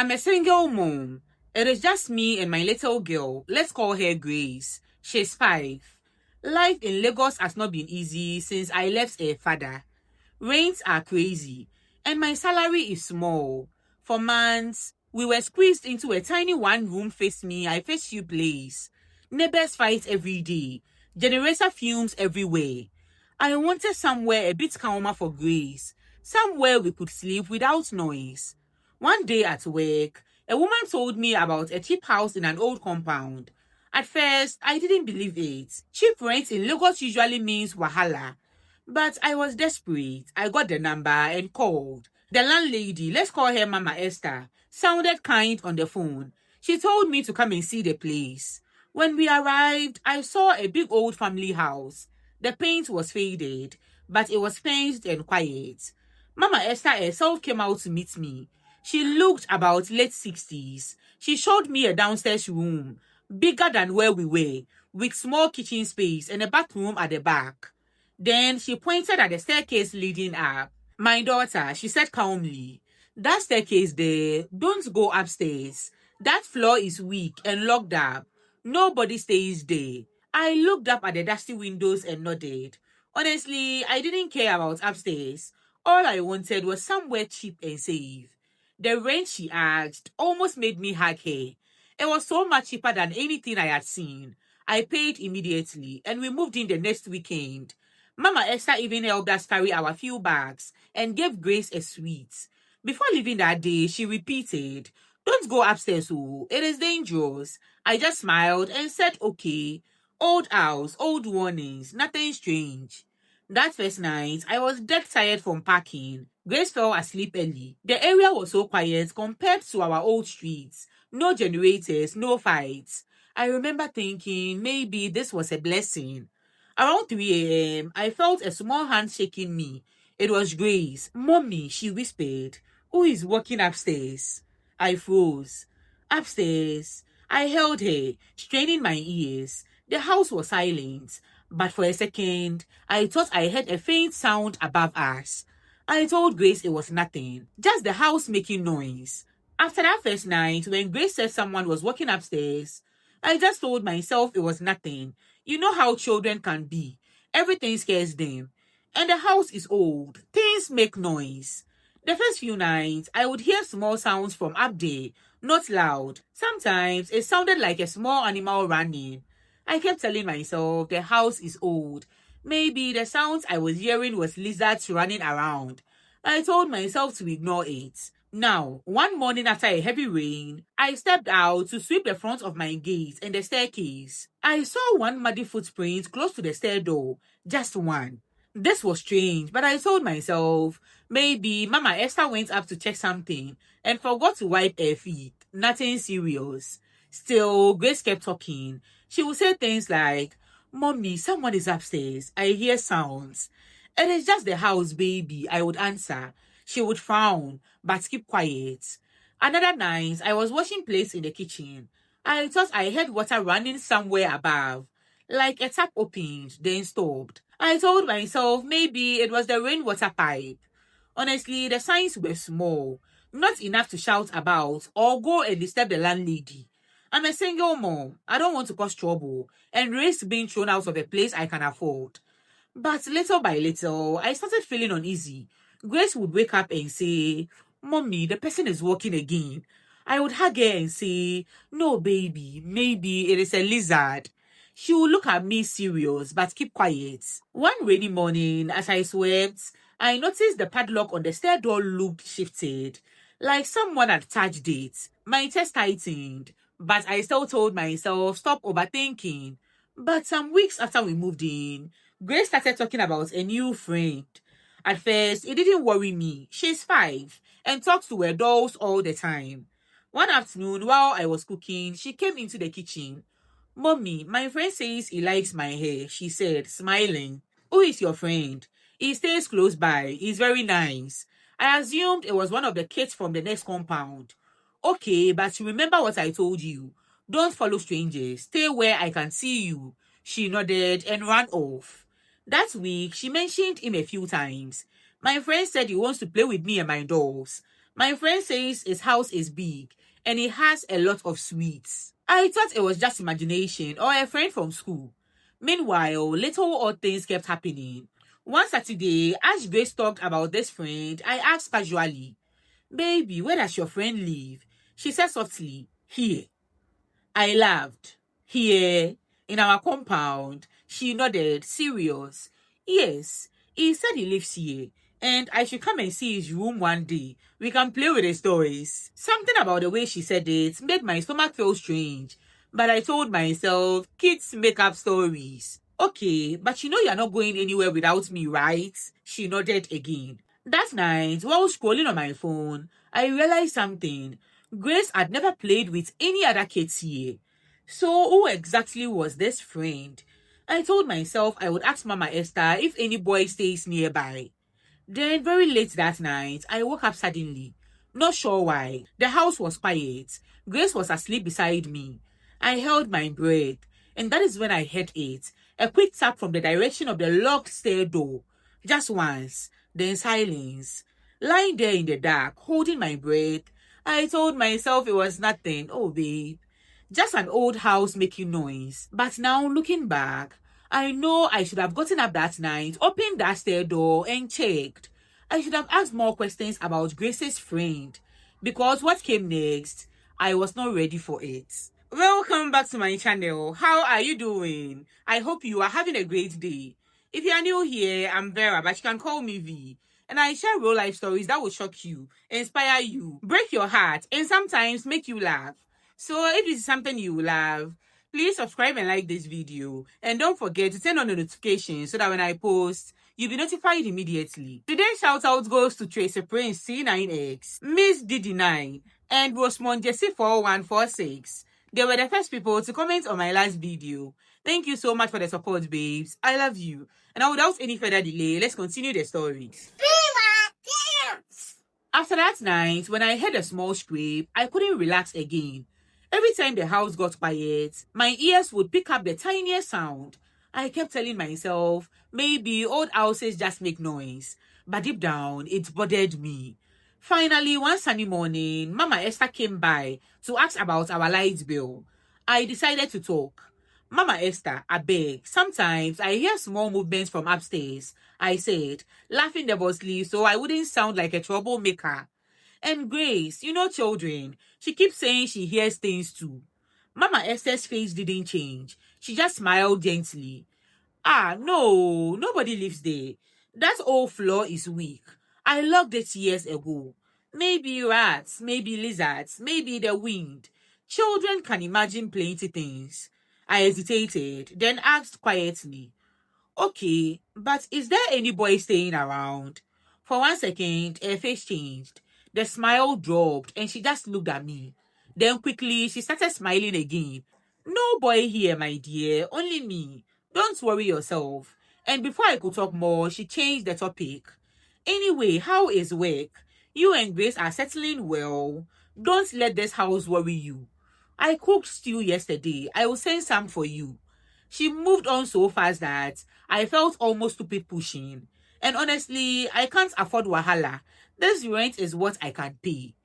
I'm a single mom. It is just me and my little girl. Let's call her Grace. She's 5. Life in Lagos has not been easy since I left her father. Rents are crazy, and my salary is small. For months, we were squeezed into a tiny one-room face me, I face you place. Neighbors fight every day. Generator fumes everywhere. I wanted somewhere a bit calmer for Grace, somewhere we could sleep without noise. One day at work, a woman told me about a cheap house in an old compound. At first, I didn't believe it. Cheap rent in Lagos usually means wahala. But I was desperate. I got the number and called. The landlady, let's call her Mama Esther, sounded kind on the phone. She told me to come and see the place. When we arrived, I saw a big old family house. The paint was faded, but it was fenced and quiet. Mama Esther herself came out to meet me. She looked about late 60s. She showed me a downstairs room, bigger than where we were, with small kitchen space and a bathroom at the back. Then she pointed at the staircase leading up. My daughter, she said calmly, that staircase there, don't go upstairs. That floor is weak and locked up. Nobody stays there. I looked up at the dusty windows and nodded. Honestly, I didn't care about upstairs. All I wanted was somewhere cheap and safe. The rent she asked almost made me hug her. It was so much cheaper than anything I had seen. I paid immediately and we moved in the next weekend. Mama Esther even helped us carry our few bags and gave Grace a sweet. Before leaving that day, she repeated, don't go upstairs, oh, it is dangerous. I just smiled and said, okay. Old house, old warnings, nothing strange. That first night, I was dead tired from packing. Grace fell asleep early. The area was so quiet compared to our old streets. No generators, no fights. I remember thinking maybe this was a blessing. Around 3 a.m., I felt a small hand shaking me. It was Grace. Mommy, she whispered. Who is walking upstairs? I froze. Upstairs. I held her, straining my ears. The house was silent, but for a second, I thought I heard a faint sound above us. I told Grace it was nothing, just the house making noise. After that first night, when Grace said someone was walking upstairs, I just told myself it was nothing. You know how children can be. Everything scares them. And the house is old. Things make noise. The first few nights, I would hear small sounds from up there, not loud. Sometimes, it sounded like a small animal running. I kept telling myself the house is old. Maybe the sounds I was hearing was lizards running around. I told myself to ignore it. Now, one morning after a heavy rain, I stepped out to sweep the front of my gate and the staircase. I saw one muddy footprint close to the stair door, just one. This was strange, but I told myself, maybe Mama Esther went up to check something and forgot to wipe her feet. Nothing serious. Still, Grace kept talking. She would say things like, Mommy, someone is upstairs. I hear sounds. It is just the house, baby, I would answer. She would frown, but keep quiet. Another night, I was washing plates in the kitchen. I thought I heard water running somewhere above, like a tap opened, then stopped. I told myself maybe it was the rainwater pipe. Honestly, the signs were small, not enough to shout about or go and disturb the landlady. I'm a single mom. I don't want to cause trouble and risk being thrown out of a place I can afford. But little by little, I started feeling uneasy. Grace would wake up and say, Mommy, the person is walking again. I would hug her and say, no, baby, maybe it is a lizard. She would look at me serious, but keep quiet. One rainy morning, as I swept, I noticed the padlock on the stair door looked shifted, like someone had touched it. My chest tightened, but I still told myself, stop overthinking. But some weeks after we moved in, Grace started talking about a new friend. At first, it didn't worry me. She's 5 and talks to her dolls all the time. One afternoon, while I was cooking, she came into the kitchen. Mommy, my friend says he likes my hair, she said, smiling. Who is your friend? He stays close by. He's very nice. I assumed it was one of the kids from the next compound. Okay, but remember what I told you. Don't follow strangers. Stay where I can see you. She nodded and ran off. That week, she mentioned him a few times. My friend said he wants to play with me and my dolls. My friend says his house is big and he has a lot of sweets. I thought it was just imagination or a friend from school. Meanwhile, little odd things kept happening. One Saturday, as Grace talked about this friend, I asked casually, "Baby, where does your friend live?" She said softly, "Here." I laughed. "Here, in our compound." She nodded, serious. "Yes, he said he lives here, and I should come and see his room one day. We can play with his toys." Something about the way she said it made my stomach feel strange, but I told myself, kids make up stories. "Okay, but you know you're not going anywhere without me, right?" She nodded again. That night, while scrolling on my phone, I realized something. Grace had never played with any other kids here. So who exactly was this friend? I told myself I would ask Mama Esther if any boy stays nearby. Then, very late that night, I woke up suddenly. Not sure why. The house was quiet. Grace was asleep beside me. I held my breath, and that is when I heard it. A quick tap from the direction of the locked stair door. Just once, then silence. Lying there in the dark, holding my breath, I told myself it was nothing. Oh, babe. Just an old house making noise. But now, looking back, I know I should have gotten up that night, opened that stair door, and checked. I should have asked more questions about Grace's friend, because what came next, I was not ready for it. Welcome back to my channel. How are you doing? I hope you are having a great day. If you are new here, I'm Vera, but you can call me V. And I share real life stories that will shock you, inspire you, break your heart, and sometimes make you laugh. So if this is something you love, please subscribe and like this video. And don't forget to turn on the notifications so that when I post, you'll be notified immediately. Today's shout out goes to Tracy Prince C9X, Miss Didi9, and Rosemont Jesse 4146. They were the first people to comment on my last video. Thank you so much for the support, babes. I love you. And now, without any further delay, let's continue the story. After that night, when I heard a small scrape, I couldn't relax again. Every time the house got quiet, my ears would pick up the tiniest sound. I kept telling myself, maybe old houses just make noise. But deep down, it bothered me. Finally, one sunny morning, Mama Esther came by to ask about our light bill. I decided to talk. "Mama Esther, I beg. Sometimes I hear small movements from upstairs," I said, laughing nervously so I wouldn't sound like a troublemaker. "And Grace, you know children, she keeps saying she hears things too." Mama Esther's face didn't change. She just smiled gently. "Ah, no, nobody lives there. That old floor is weak. I locked it years ago. Maybe rats, maybe lizards, maybe the wind. Children can imagine plenty things." I hesitated, then asked quietly, "Okay, but is there any boy staying around?" For one second, her face changed. The smile dropped and she just looked at me. Then quickly, she started smiling again. "No boy here, my dear, only me. Don't worry yourself." And before I could talk more, she changed the topic. "Anyway, how is work? You and Grace are settling well. Don't let this house worry you. I cooked stew yesterday. I will send some for you." She moved on so fast that I felt almost stupid pushing. And honestly, I can't afford wahala. This rent is what I can pay.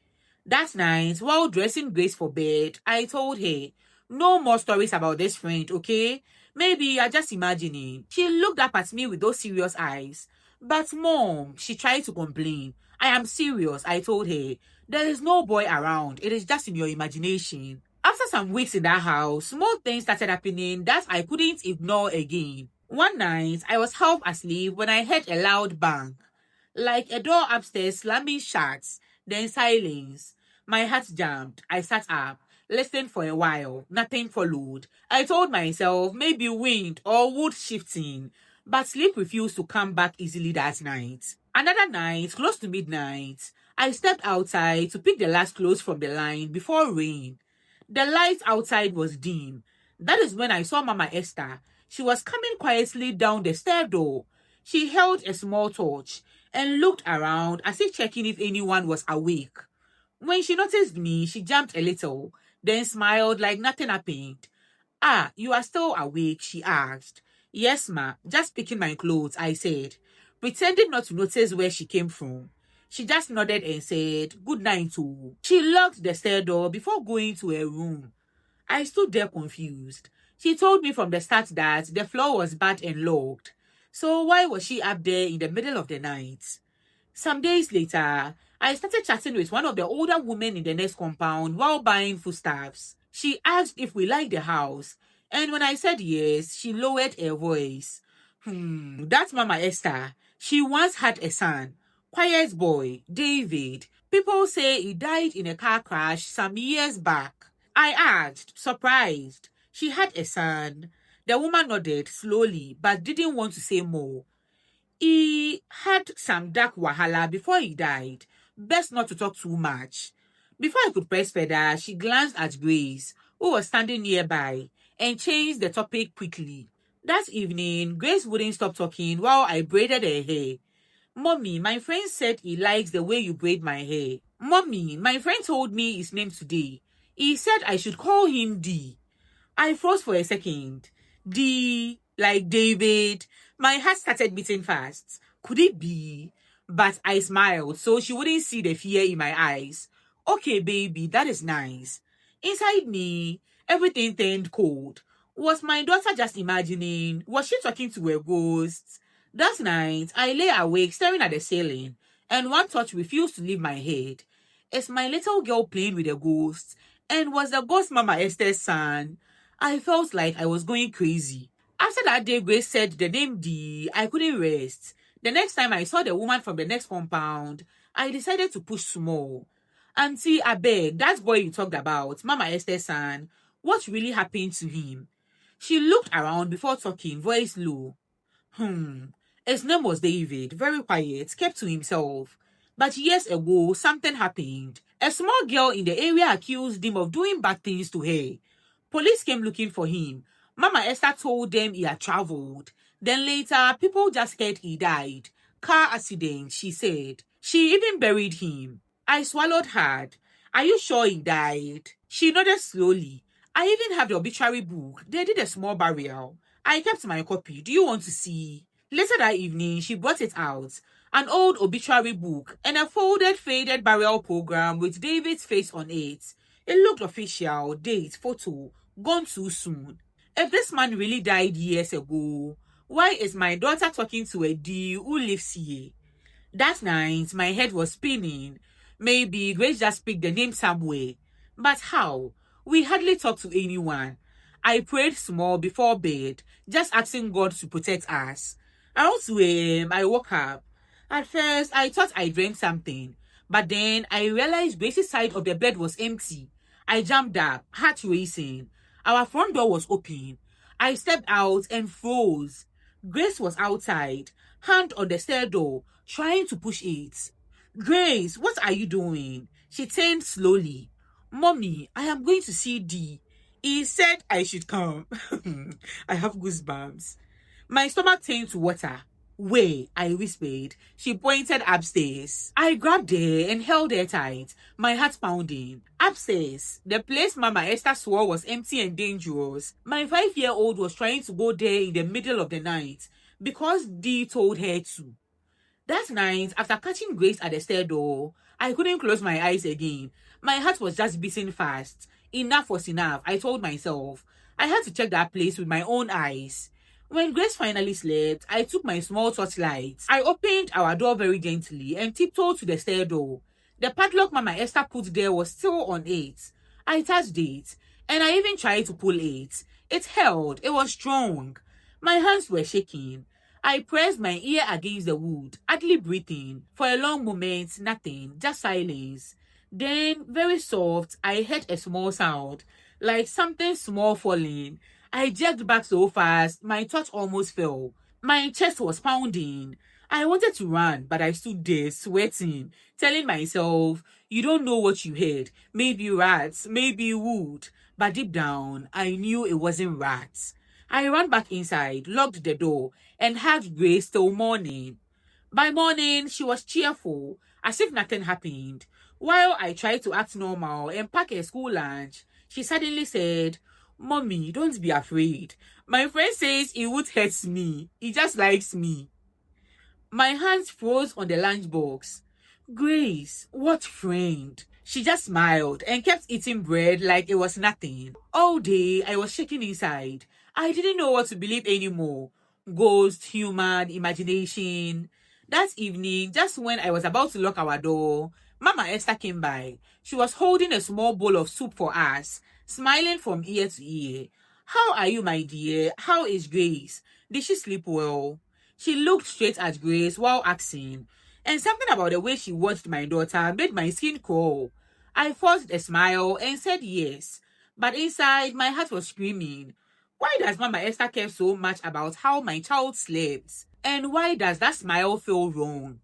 That night, while dressing Grace for bed, I told her, "No more stories about this friend, okay? Maybe you're just imagining." She looked up at me with those serious eyes. "But Mom," she tried to complain. "I am serious," I told her. "There is no boy around. It is just in your imagination." After some weeks in that house, more things started happening that I couldn't ignore again. One night, I was half asleep when I heard a loud bang, like a door upstairs slamming shut, then silence. My heart jumped. I sat up, listened for a while. Nothing followed. I told myself maybe wind or wood shifting, but sleep refused to come back easily that night. Another night, close to midnight, I stepped outside to pick the last clothes from the line before rain. The light outside was dim. That is when I saw Mama Esther. She was coming quietly down the stair door. She held a small torch and looked around as if checking if anyone was awake. When she noticed me, she jumped a little, then smiled like nothing happened. "Ah, you are still awake?" she asked. "Yes, ma, just picking my clothes," I said, pretending not to notice where she came from. She just nodded and said, "Good night, too." She locked the stair door before going to her room. I stood there confused. She told me from the start that the floor was bad and locked. So why was she up there in the middle of the night? Some days later, I started chatting with one of the older women in the next compound while buying foodstuffs. She asked if we liked the house, and when I said yes, she lowered her voice. That's Mama Esther. She once had a son, quiet boy, David. People say he died in a car crash some years back. I asked, surprised. She had a son. The woman nodded slowly but didn't want to say more. He had some dark wahala before he died. Best not to talk too much. Before I could press further, she glanced at Grace, who was standing nearby, and changed the topic quickly. That evening, Grace wouldn't stop talking while I braided her hair. "Mommy, my friend said he likes the way you braid my hair." "Mommy, my friend told me his name today. He said I should call him D." I froze for a second. D, like David. My heart started beating fast. Could it be? But I smiled so she wouldn't see the fear in my eyes. "Okay, baby, that is nice." Inside me, everything turned cold. Was my daughter just imagining? Was she talking to a ghost? That night, I lay awake staring at the ceiling, and one thought refused to leave my head. Is my little girl playing with a ghost? And was the ghost Mama Esther's son? I felt like I was going crazy. After that day Grace said the name D, I couldn't rest. The next time I saw the woman from the next compound, I decided to push small. "Auntie, abeg, that boy you talked about, Mama Esther's son, what really happened to him?" She looked around before talking, voice low. His name was David, very quiet, kept to himself. But years ago, something happened. A small girl in the area accused him of doing bad things to her. Police came looking for him. Mama Esther told them he had traveled. Then later, people just heard he died. Car accident, she said. She even buried him. I swallowed hard. "Are you sure he died?" She nodded slowly. "I even have the obituary book. They did a small burial. I kept my copy. Do you want to see?" Later that evening, she brought it out. An old obituary book and a folded, faded burial program with David's face on it. It looked official, date, photo, gone too soon. If this man really died years ago, why is my daughter talking to a D who lives here? That night, my head was spinning. Maybe Grace just picked the name somewhere. But how? We hardly talked to anyone. I prayed small before bed, just asking God to protect us. Around 2 a.m., I woke up. At first, I thought I dreamed something. But then, I realized Grace's side of the bed was empty. I jumped up, heart racing. Our front door was open. I stepped out and froze. Grace was outside, hand on the stair door, trying to push it. "Grace, what are you doing?" She turned slowly. "Mommy, I am going to see D. He said I should come." I have goosebumps. My stomach turned to water. "Where?" I whispered. She pointed upstairs. I grabbed her and held her tight, my heart pounding. Upstairs, the place Mama Esther swore was empty and dangerous. My 5-year-old was trying to go there in the middle of the night because Dee told her to. That night, after catching Grace at the stair door, I couldn't close my eyes again. My heart was just beating fast. Enough was enough, I told myself. I had to check that place with my own eyes. When Grace finally slept, I took my small torchlight. I opened our door very gently and tiptoed to the stair door. The padlock Mama Esther put there was still on it. I touched it, and I even tried to pull it. It held. It was strong. My hands were shaking. I pressed my ear against the wood, hardly breathing. For a long moment, nothing, just silence. Then, very soft, I heard a small sound, like something small falling. I jerked back so fast, my touch almost fell. My chest was pounding. I wanted to run, but I stood there, sweating, telling myself, "You don't know what you heard. Maybe rats, maybe wood." But deep down, I knew it wasn't rats. I ran back inside, locked the door, and hugged Grace till morning. By morning, she was cheerful, as if nothing happened. While I tried to act normal and pack her school lunch, she suddenly said, "Mommy, don't be afraid. My friend says he would hurt me. He just likes me." My hands froze on the lunchbox. Grace, what friend? She just smiled and kept eating bread like it was nothing. All day, I was shaking inside. I didn't know what to believe anymore. Ghost, human, imagination. That evening, just when I was about to lock our door, Mama Esther came by. She was holding a small bowl of soup for us, smiling from ear to ear. How are you, my dear? How is Grace? Did she sleep well? She looked straight at Grace while asking, and something about the way she watched my daughter made my skin crawl. I forced a smile and said yes, but inside my heart was screaming. Why does Mama Esther care so much about how my child slept? And why does that smile feel wrong?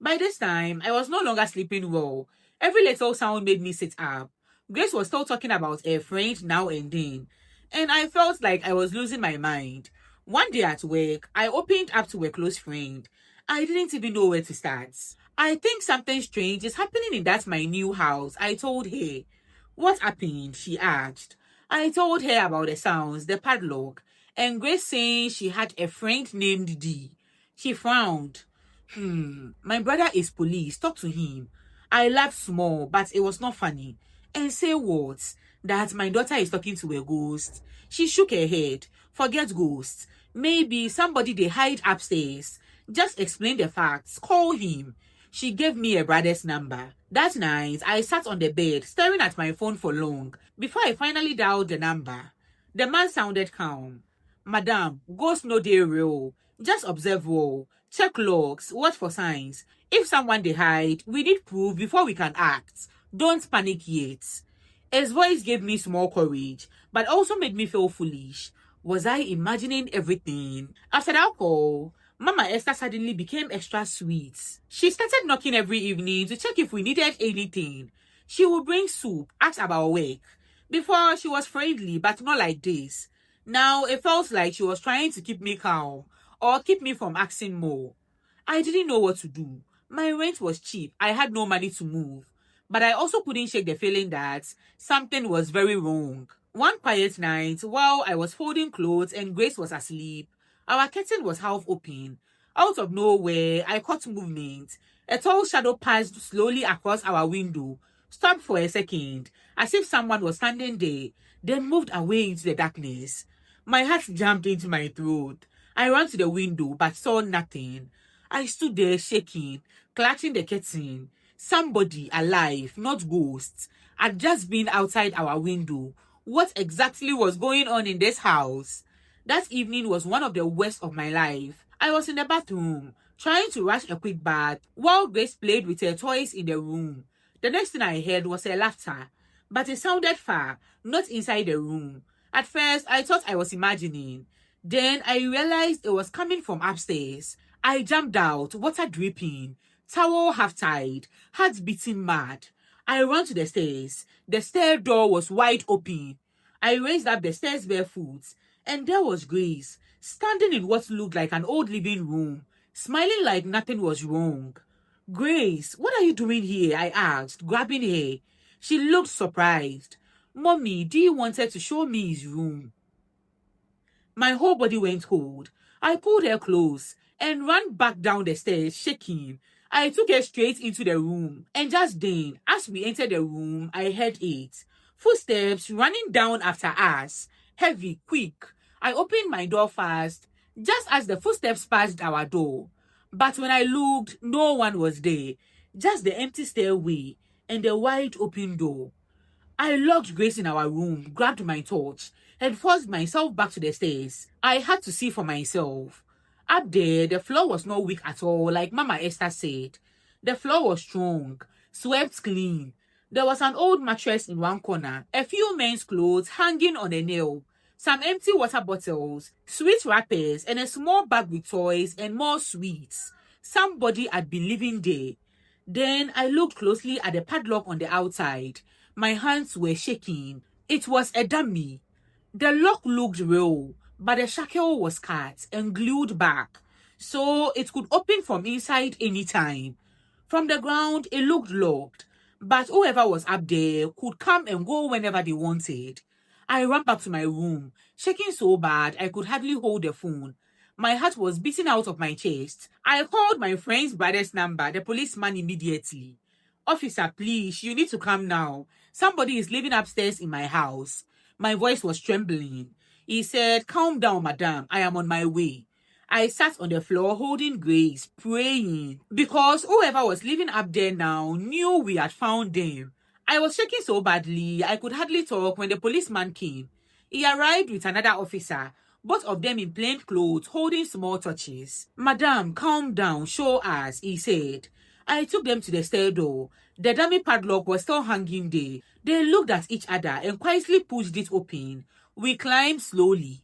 By this time, I was no longer sleeping well. Every little sound made me sit up. Grace was still talking about a friend now and then, and I felt like I was losing my mind. One day at work, I opened up to a close friend. I didn't even know where to start. I think something strange is happening in that my new house, I told her. What happened? She asked. I told her about the sounds, the padlock, and Grace saying she had a friend named D. She frowned. My brother is police. Talk to him. I laughed small, but it was not funny. And say what? That my daughter is talking to a ghost. She shook her head. Forget ghosts. Maybe somebody they hide upstairs. Just explain the facts. Call him. She gave me a brother's number. That night, I sat on the bed, staring at my phone for long, before I finally dialed the number. The man sounded calm. Madam, ghosts no dey real. Just observe well. Check logs. Watch for signs. If someone they hide, we need proof before we can act. Don't panic yet. His voice gave me small courage, but also made me feel foolish. Was I imagining everything? After that call, Mama Esther suddenly became extra sweet. She started knocking every evening to check if we needed anything. She would bring soup, ask about work. Before, she was friendly, but not like this. Now, it felt like she was trying to keep me calm or keep me from asking more. I didn't know what to do. My rent was cheap. I had no money to move. But I also couldn't shake the feeling that something was very wrong. One quiet night, while I was folding clothes and Grace was asleep, our curtain was half open. Out of nowhere, I caught movement. A tall shadow passed slowly across our window, stopped for a second, as if someone was standing there, then moved away into the darkness. My heart jumped into my throat. I ran to the window but saw nothing. I stood there shaking, clutching the curtain. Somebody alive, not ghosts, had just been outside our window. What exactly was going on in this house? That evening was one of the worst of my life. I was in the bathroom, trying to rush a quick bath, while Grace played with her toys in the room. The next thing I heard was her laughter, but it sounded far, not inside the room. At first, I thought I was imagining. Then I realized it was coming from upstairs. I jumped out, water dripping, towel half tied, heart beating mad. I ran to the stairs. The stair door was wide open. I raced up the stairs barefoot, and there was Grace, standing in what looked like an old living room, smiling like nothing was wrong. Grace, what are you doing here? I asked, grabbing her. She looked surprised. Mommy, Dee wanted to show me his room. My whole body went cold. I pulled her close and ran back down the stairs, shaking. I took her straight into the room, and just then, as we entered the room, I heard it. Footsteps running down after us. Heavy, quick. I opened my door fast, just as the footsteps passed our door. But when I looked, no one was there. Just the empty stairway and the wide open door. I locked Grace in our room, grabbed my torch, and forced myself back to the stairs. I had to see for myself. Up there, the floor was not weak at all, like Mama Esther said. The floor was strong, swept clean. There was an old mattress in one corner, a few men's clothes hanging on a nail, some empty water bottles, sweet wrappers, and a small bag with toys and more sweets. Somebody had been living there. Then I looked closely at the padlock on the outside. My hands were shaking. It was a dummy. The lock looked real, but the shackle was cut and glued back, so it could open from inside anytime. From the ground, it looked locked, but whoever was up there could come and go whenever they wanted. I ran back to my room, shaking so bad I could hardly hold the phone. My heart was beating out of my chest. I called my friend's brother's number, the policeman, immediately. Officer, please, you need to come now. Somebody is living upstairs in my house. My voice was trembling. He said, calm down, madam. I am on my way. I sat on the floor holding Grace, praying, because whoever was living up there now knew we had found them. I was shaking so badly, I could hardly talk when the policeman came. He arrived with another officer, both of them in plain clothes, holding small torches. Madam, calm down, show us, he said. I took them to the stair door. The dummy padlock was still hanging there. They looked at each other and quietly pushed it open. We climbed slowly.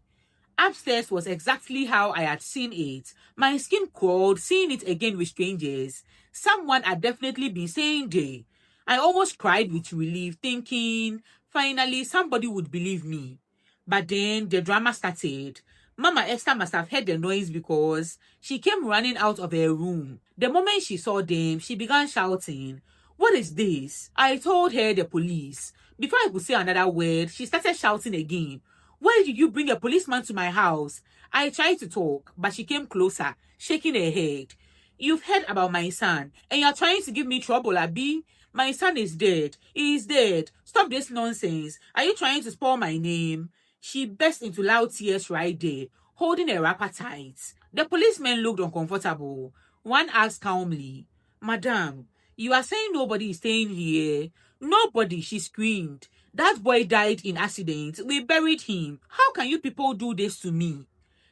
Upstairs was exactly how I had seen it. My skin crawled seeing it again with strangers. Someone had definitely been staying there. I almost cried with relief, thinking, finally, somebody would believe me. But then the drama started. Mama Esther must have heard the noise because she came running out of her room. The moment she saw them, she began shouting, "What is this?" I told her the police. Before I could say another word, she started shouting again. "Why did you bring a policeman to my house?" I tried to talk, but she came closer, shaking her head. "You've heard about my son, and you're trying to give me trouble, Abi. My son is dead. He is dead. Stop this nonsense. Are you trying to spoil my name?" She burst into loud tears right there, holding her wrapper tight. The policemen looked uncomfortable. One asked calmly, "Madam, you are saying nobody is staying here?" "Nobody," she screamed. "That boy died in accident. We buried him. How can you people do this to me?"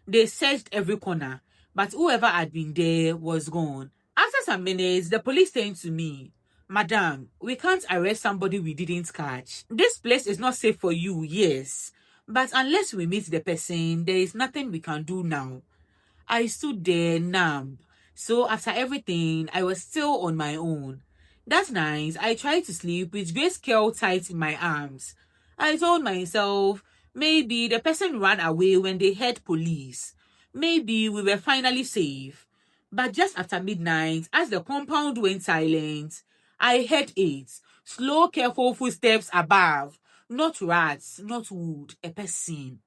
They searched every corner, but whoever had been there was gone. After some minutes, the police turned to me. "Madam, we can't arrest somebody we didn't catch. This place is not safe for you, yes. But unless we meet the person, there is nothing we can do now." I stood there numb. So after everything, I was still on my own. That night, I tried to sleep with Grace curled tight in my arms. I told myself, maybe the person ran away when they heard police. Maybe we were finally safe. But just after midnight, as the compound went silent, I heard it. Slow, careful footsteps above. Not rats, not wood, a person.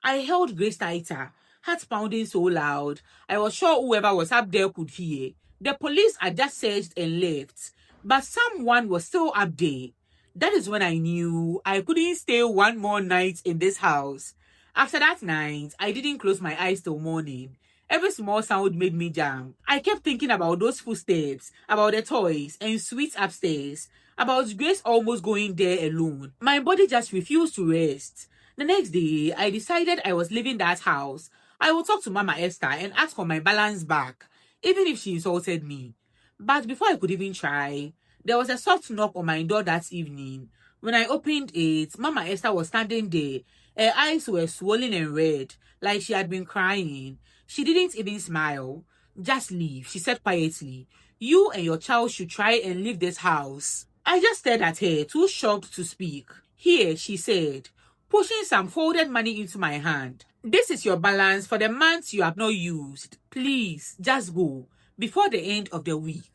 I held Grace tighter, heart pounding so loud, I was sure whoever was up there could hear. The police had just searched and left, but someone was still up there. That is when I knew I couldn't stay one more night in this house. After that night, I didn't close my eyes till morning. Every small sound made me jump. I kept thinking about those footsteps, about the toys and sweets upstairs, about Grace almost going there alone. My body just refused to rest. The next day, I decided I was leaving that house. I would talk to Mama Esther and ask for my balance back, even if she insulted me. But before I could even try, there was a soft knock on my door that evening. When I opened it, Mama Esther was standing there. Her eyes were swollen and red, like she had been crying. She didn't even smile. "Just leave," she said quietly. "You and your child should try and leave this house." I just stared at her, too shocked to speak. "Here," she said, pushing some folded money into my hand. "This is your balance for the months you have not used. Please, just go, before the end of the week."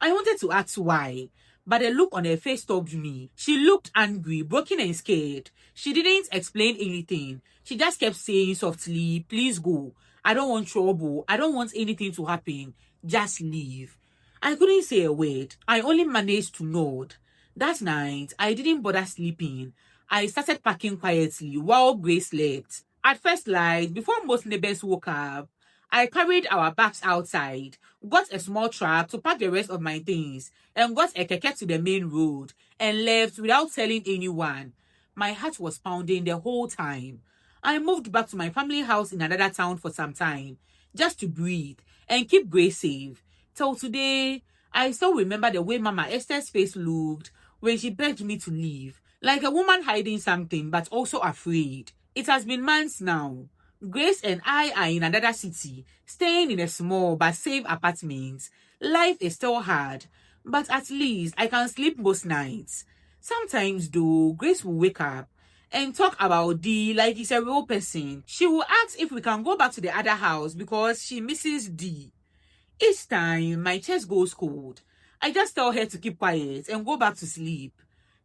I wanted to ask why, but the look on her face stopped me. She looked angry, broken and scared. She didn't explain anything. She just kept saying softly, "Please go. I don't want trouble. I don't want anything to happen. Just leave." I couldn't say a word. I only managed to nod. That night, I didn't bother sleeping. I started packing quietly while Grace slept. At first light, before most neighbors woke up, I carried our bags outside, got a small truck to pack the rest of my things, and got a keke to the main road, and left without telling anyone. My heart was pounding the whole time. I moved back to my family house in another town for some time, just to breathe and keep Grace safe. Till today, I still remember the way Mama Esther's face looked when she begged me to leave, like a woman hiding something but also afraid. It has been months now. Grace and I are in another city, staying in a small but safe apartment. Life is still hard, but at least I can sleep most nights. Sometimes though, Grace will wake up and talk about D like he's a real person. She will ask if we can go back to the other house because she misses D. Each time, my chest goes cold. I just tell her to keep quiet and go back to sleep.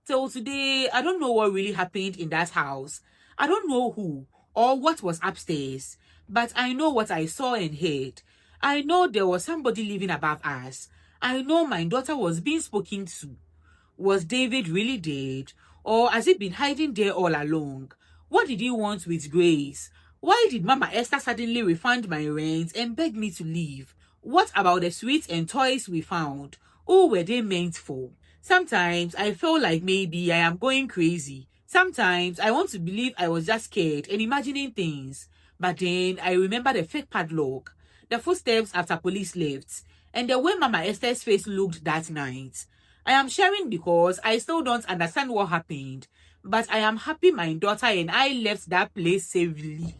Till today, I don't know what really happened in that house. I don't know who or what was upstairs. but I know what I saw and heard. I know there was somebody living above us. I know my daughter was being spoken to. Was David really dead? Or has he been hiding there all along? What did he want with Grace? Why did Mama Esther suddenly refund my rent and beg me to leave? What about the sweets and toys we found? Who were they meant for? Sometimes I feel like maybe I am going crazy. Sometimes I want to believe I was just scared and imagining things. But then I remember the fake padlock, the footsteps after police left, and the way Mama Esther's face looked that night. I am sharing because I still don't understand what happened, but I am happy my daughter and I left that place safely.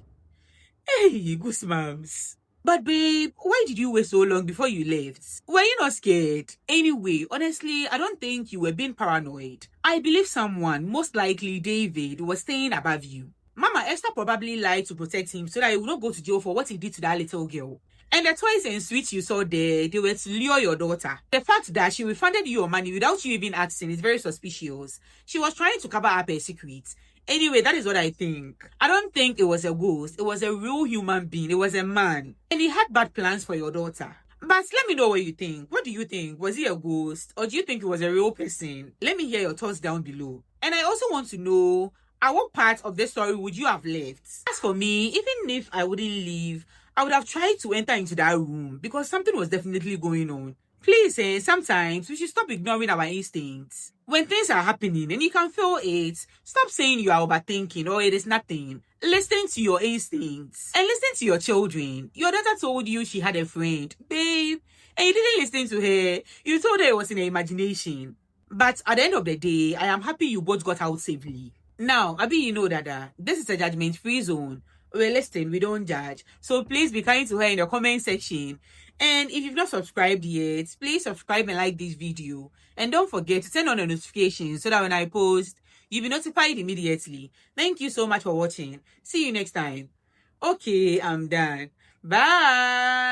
Hey, goosebumps. But babe, why did you wait so long before you left? Were you not scared? Anyway, honestly, I don't think you were being paranoid. I believe someone, most likely David, was staying above you. Mama Esther probably lied to protect him so that he would not go to jail for what he did to that little girl. And the toys and sweets you saw there, they were to lure your daughter. The fact that she refunded you your money without you even asking is very suspicious. She was trying to cover up her secret. Anyway, that is what I think. I don't think it was a ghost. It was a real human being. It was a man. And he had bad plans for your daughter. But let me know what you think. What do you think? Was he a ghost? Or do you think it was a real person? Let me hear your thoughts down below. And I also want to know, at what part of the story would you have left? As for me, even if I wouldn't leave, I would have tried to enter into that room because something was definitely going on. Please, sometimes we should stop ignoring our instincts. When things are happening and you can feel it, stop saying you are overthinking or it is nothing. Listen to your instincts and listen to your children. Your daughter told you she had a friend, babe, and you didn't listen to her. You told her it was in her imagination. But at the end of the day, I am happy you both got out safely. Now, Abi, you know that this is a judgment-free zone. We listen, we don't judge. So please be kind to her in the comment section. And if you've not subscribed yet, please subscribe and like this video. And don't forget to turn on the notifications so that when I post, you'll be notified immediately. Thank you so much for watching. See you next time. Okay, I'm done. Bye.